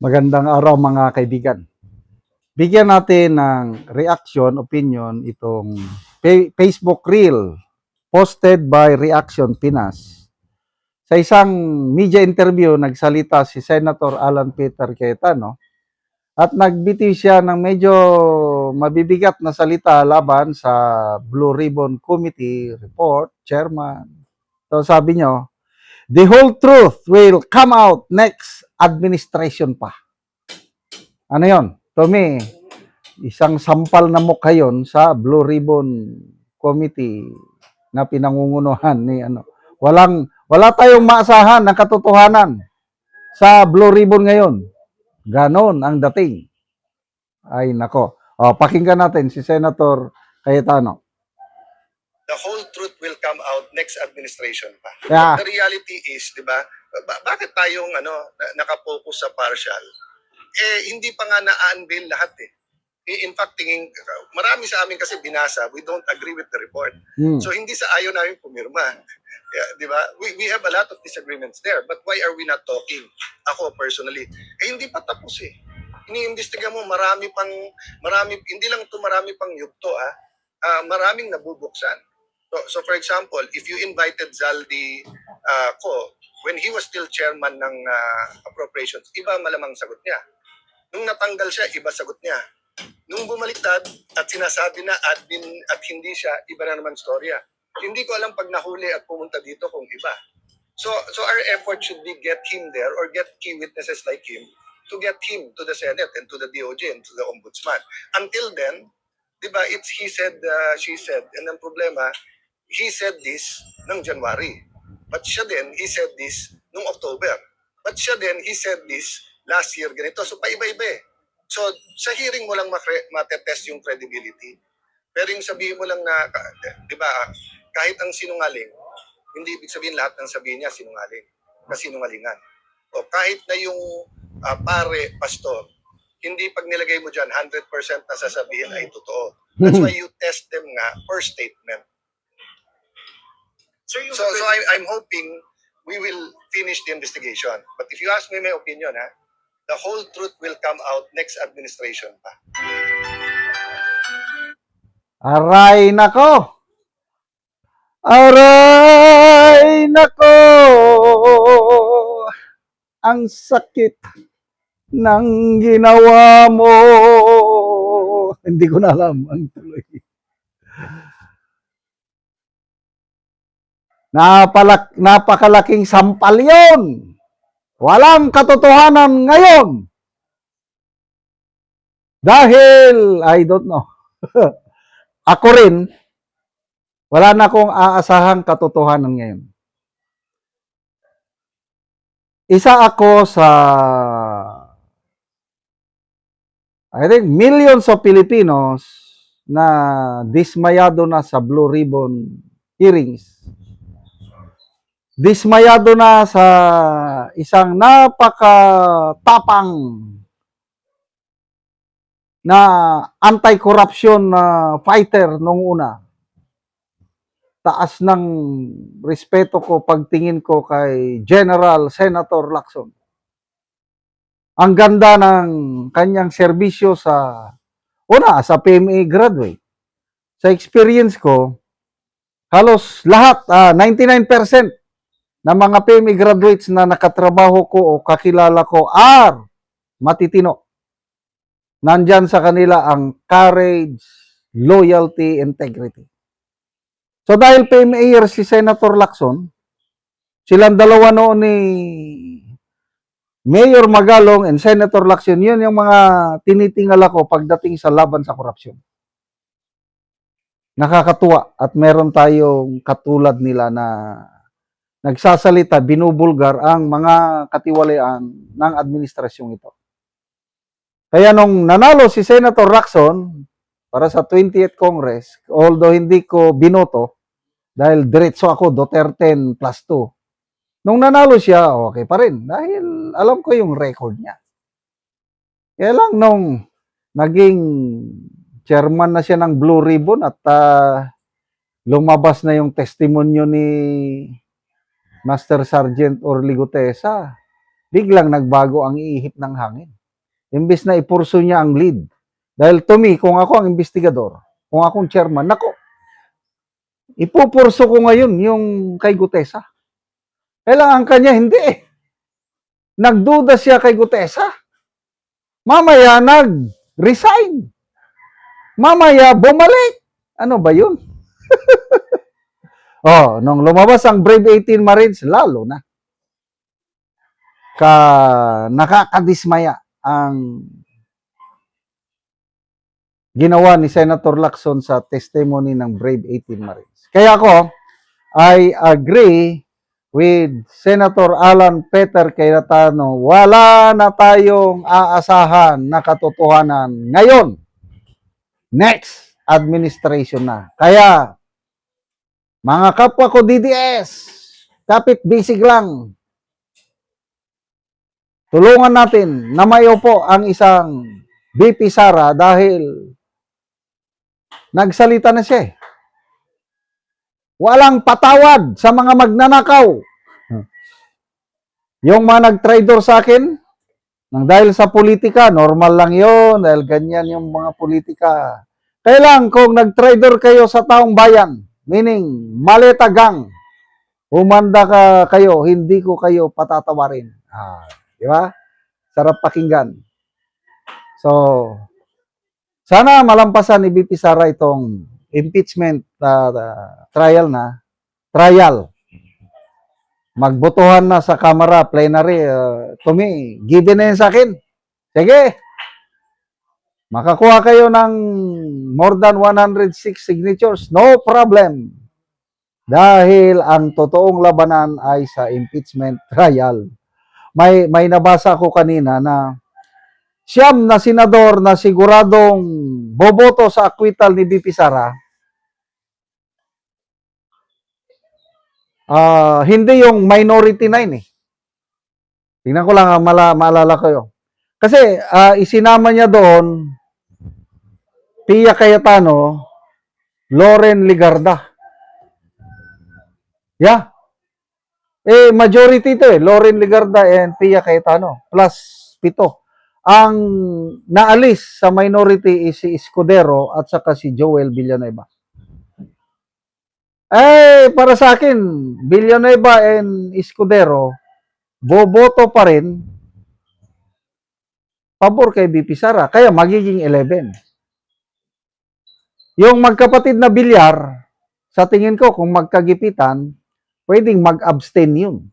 Magandang araw mga kaibigan. Bigyan natin ng reaction, opinion itong Facebook Reel posted by Reaction Pinas. Sa isang media interview, nagsalita si Senator Alan Peter Cayetano at nagbitiw siya ng medyo mabibigat na salita laban sa Blue Ribbon Committee report, chairman. So sabi nyo, the whole truth will come out next administration pa. Ano yon? To me, isang sampal na mukha yon sa Blue Ribbon Committee na pinangungunuhan ni ano. Wala tayong maasahan ng katotohanan sa Blue Ribbon ngayon. Ganon ang dating. Ay nako. O, pakinggan natin si Senator Cayetano. The whole truth will come out next administration pa. Yeah. The reality is, di ba, bakit tayong nakapokus sa partial? Hindi pa nga na-unveil lahat eh. In fact, marami sa amin kasi binasa, we don't agree with the report. So hindi sa ayaw namin pumirma. Yeah, di ba? We have a lot of disagreements there. But why are we not talking? Ako personally, hindi pa tapos eh. Iniimbestiga mo, hindi lang ito marami pang yugto maraming nabubuksan. So for example, if you invited Zaldi ko, when he was still chairman ng appropriations, iba malamang sagot niya. Nung natanggal siya, iba sagot niya. Nung bumaliktad at sinasabi na admin at hindi siya, iba na naman storya. Hindi ko alam pag nahuli at pumunta dito kung iba. So our effort should be get him there or get key witnesses like him to get him to the Senate and to the DOJ and to the Ombudsman. Until then, di ba, it's he said, she said. And ang problema, he said this ng January. But siya din, he said this nung October. But siya din, he said this last year ganito. So paiba-iba eh. So sa hearing mo lang matetest yung credibility. Pero yung sabihin mo lang na, di ba, kahit ang sinungaling, hindi ibig sabihin lahat ng sabihin niya sinungaling. Kasinungalingan. O kahit na yung pare, pastor, hindi pag nilagay mo dyan, 100% na sasabihin ay totoo. That's why you test them nga per statement. So I'm hoping we will finish the investigation. But if you ask me my opinion, the whole truth will come out next administration pa. Aray nako! Aray nako! Ang sakit ng ginawa mo. Hindi ko na alam ang tuloy. Napakalaking sampal yun. Walang katotohanan ngayon. Dahil, I don't know. Ako rin, wala na akong aasahang katotohanan ngayon. Isa ako sa, I think, millions of Filipinos na dismayado na sa Blue Ribbon hearings. Dismayado na sa isang napakatapang na anti-corruption fighter nung una. Taas ng respeto ko pagtingin ko kay General Senator Lacson. Ang ganda ng kanyang serbisyo sa sa PMA graduate. Sa experience ko, halos lahat, 99% ng mga PMA graduates na nakatrabaho ko o kakilala ko are matitino. Nandyan sa kanila ang courage, loyalty, integrity. So dahil PMA si Senator Lacson, silang dalawa noon ni Mayor Magalong and Senator Lacson, yun yung mga tinitingala ko pagdating sa laban sa korupsyon. Nakakatuwa at meron tayong katulad nila na nagsasalita, binubulgar ang mga katiwalian ng administrasyong ito. Kaya nung nanalo si Senator Lacson para sa 20th Congress, although hindi ko binoto, dahil diretso ako Duterte plus 2. Nung nanalo siya, okay pa rin. Dahil alam ko yung record niya. Kaya lang nung naging chairman na siya ng Blue Ribbon at lumabas na yung testimonyo ni Master Sergeant Orly Gutesa, biglang nagbago ang ihip ng hangin. Imbes na ipurso niya ang lead. Dahil to me, kung ako ang investigador, kung akong chairman, nako, ipupurso ko ngayon yung kay Gutesa. Kailangan kanya, hindi eh. Nagduda siya kay Gutesa. Mamaya nag-resign. Mamaya bumalik. Ano ba yun? Nung lumabas ang Brave 18 Marines, lalo na. Nakakadismaya ang ginawa ni Senator Lacson sa testimony ng Brave 18 Marines. Kaya ako, I agree with Senator Alan Peter Cayetano, wala na tayong aasahan na katotohanan ngayon. Next administration na. Kaya, mga kapwa ko DDS, kapit bisig lang. Tulungan natin na maiupo ang isang VP Sara dahil nagsalita na siya. Walang patawad sa mga magnanakaw. Yung mga nag-traitor sa akin, nang dahil sa politika, normal lang yon dahil ganyan yung mga politika. Kailang kung nag-traitor kayo sa taong bayan, meaning maleta gang, humanda kayo, hindi ko kayo patatawarin. Di ba? Sarap pakinggan. So, sana malampasan ni VP Sara itong impeachment trial. Magbotohan na sa Kamara, plenary. To me, given na yun sa akin. Sige. Makakuha kayo ng more than 106 signatures. No problem. Dahil ang totoong labanan ay sa impeachment trial. May nabasa ko kanina na siyam na senador na siguradong boboto sa acquittal ni VP Sara. Hindi yung minority 9 eh. Tingnan ko lang, maalala ko. Kasi isinama niya doon Pia Cayetano, Loren Ligarda. Yeah. Majority ito eh. Loren Ligarda and Pia Cayetano. Plus 7. Ang naalis sa minority is si Escudero at saka si Joel Villanueva. Para sa akin, Villanueva and Escudero, boboto pa rin pabor kay VP Sara. Kaya magiging 11. Yung magkapatid na Villar, sa tingin ko, kung magkagipitan, pwedeng mag-abstain yun.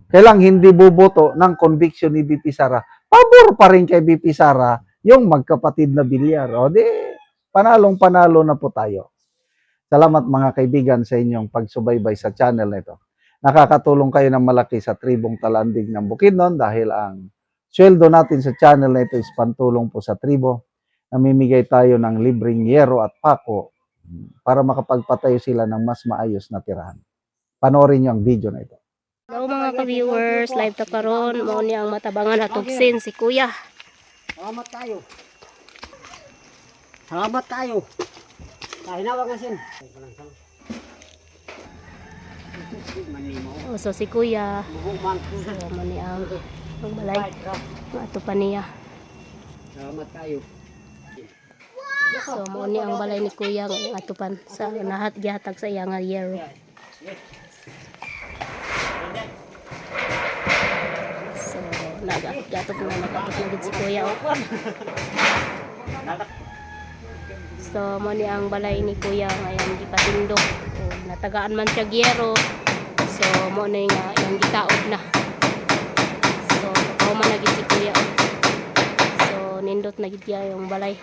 Kailang hindi boboto ng conviction ni VP Sara. Pabor pa rin kay VP Sara yung magkapatid na Villar. O di, panalong-panalo na po tayo. Salamat mga kaibigan sa inyong pagsubaybay sa channel na ito. Nakakatulong kayo ng malaki sa tribong Talandig ng Bukidnon dahil ang sweldo natin sa channel na ito is pantulong po sa tribo. Namimigay tayo ng libreng yero at pako para makapagpatayo sila ng mas maayos na tirahan. Panoorin niyo ang video na ito. Hello mga ka-viewers, live ta karon, mao ni ang matabangan hatugsin si Kuya. Salamat tayo. Salamat tayo. Kahinawag na sin. So si Kuya, so mao ni ang balay. Ato pa niya. Salamat tayo. So mao ni ang balay ni Kuya ng atupan sa nahat gihatag sa iya nga yero. So nagagatog na nakapot na gid si Kuya. So mo ni ang balay ni Kuya ngayon gipatindog. Natagaan man siya gyero. So mo ni nga yung gitaod na. So ako man na gid si Kuya. So nindot na gid yung balay.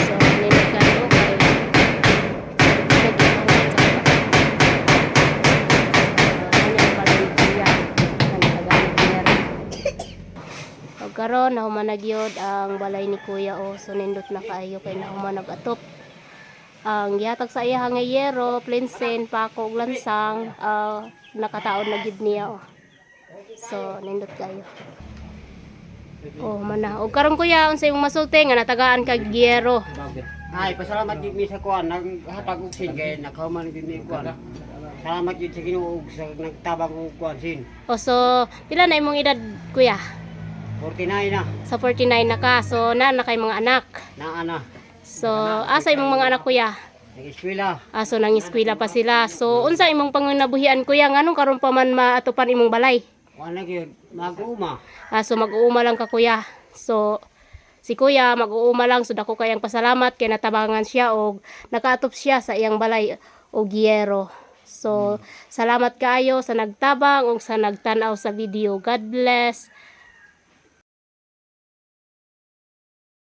So nindot kayo kay karon na humanagyod ang balay ni Kuya so nindot na kaayo kay na humanag-atop ang gihatag sa iya nga yero, plinsen, pako ug lansang nakataon na gid niya so nindot kayo mana og karon Kuya unsay imong masulti nga natagaan kag yero Ay, pasalamat gid mi sa kuan naghatag og sin kay nakahuman gid mi kuan. Salamat gid sa Ginoo ug sa nagtabang og kuan sin. O so, pila na imong edad kuya? 49 na. Sa 49 na ka, so na kay mga anak. Naa na. So, asa imong mga anak kuya? Nag-eskwela. So nang eskwela pa sila. So, unsa imong pangunabuhian kuya? Nganong karon pa man maatupan imong balay? Kuan na gyud mag-uma. So mag-uuma lang ka kuya. So si kuya mag-uuma lang, so dako kayang pasalamat kay natabangan siya og nakaatop siya sa iyang balay og giyero. So salamat kaayo sa nagtabang ug sa nagtan-aw sa video. God bless.